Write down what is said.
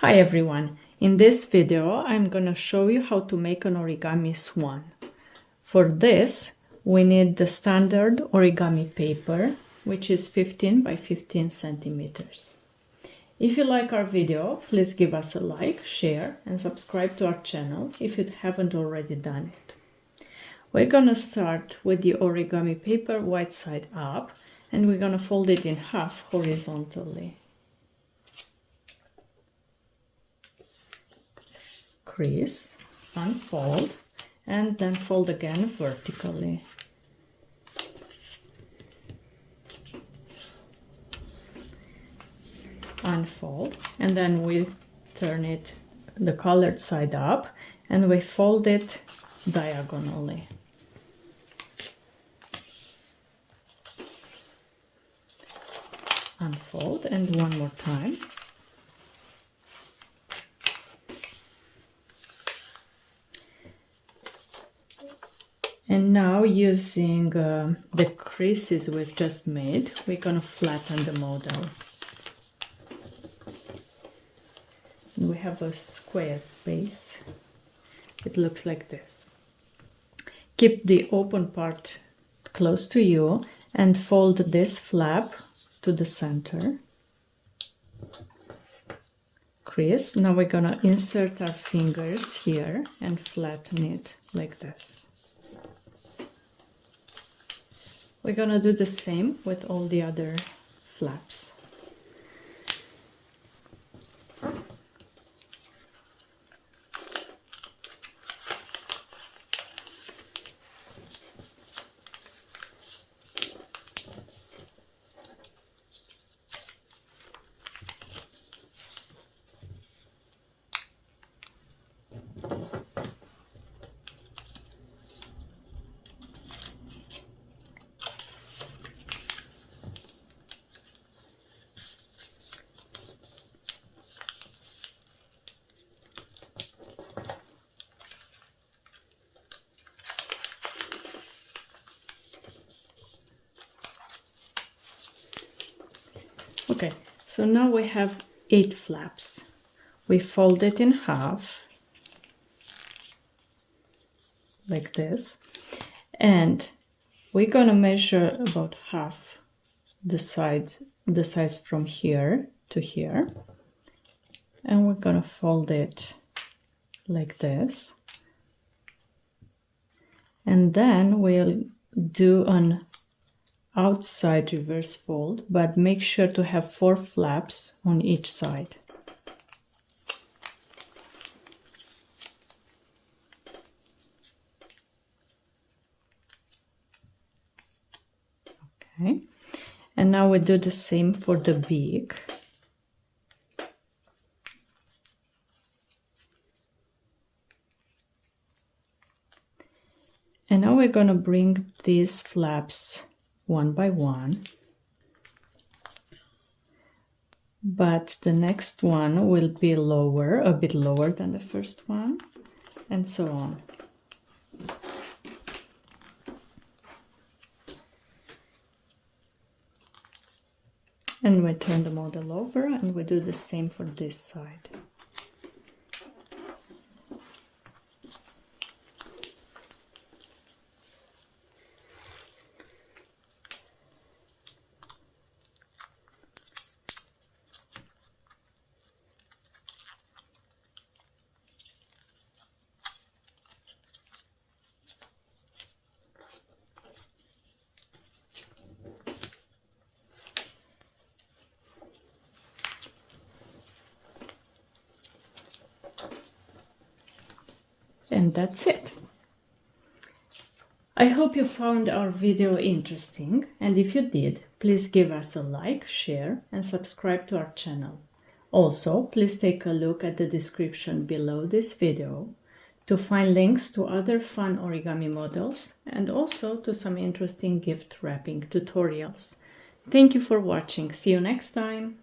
Hi everyone, in this video I'm gonna show you how to make an origami swan. For this we need the standard origami paper, which is 15 by 15 centimeters. If you like our video, please give us a like, share and subscribe to our channel if you haven't already done it. We're gonna start with the origami paper white side up and we're gonna fold it in half horizontally. Crease, unfold, and then fold again vertically. Unfold, and then we turn it the colored side up and we fold it diagonally. Unfold, and one more time. And now using the creases we've just made, we're going to flatten the model. And we have a square base. It looks like this. Keep the open part close to you and fold this flap to the center. Crease. Now we're going to insert our fingers here and flatten it like this. We're going to do the same with all the other flaps. Okay, so now we have 8 flaps. We fold it in half, like this, and we're gonna measure about half the size from here to here, and we're gonna fold it like this, and then we'll do an outside reverse fold, but make sure to have 4 flaps on each side. Okay, and now we do the same for the beak. And now we're going to bring these flaps one by one, but the next one will be lower, a bit lower than the first one, and so on. And we turn the model over and we do the same for this side. And that's it. I hope you found our video interesting, and if you did, please give us a like, share and subscribe to our channel. Also, please take a look at the description below this video to find links to other fun origami models and also to some interesting gift wrapping tutorials. Thank you for watching. See you next time.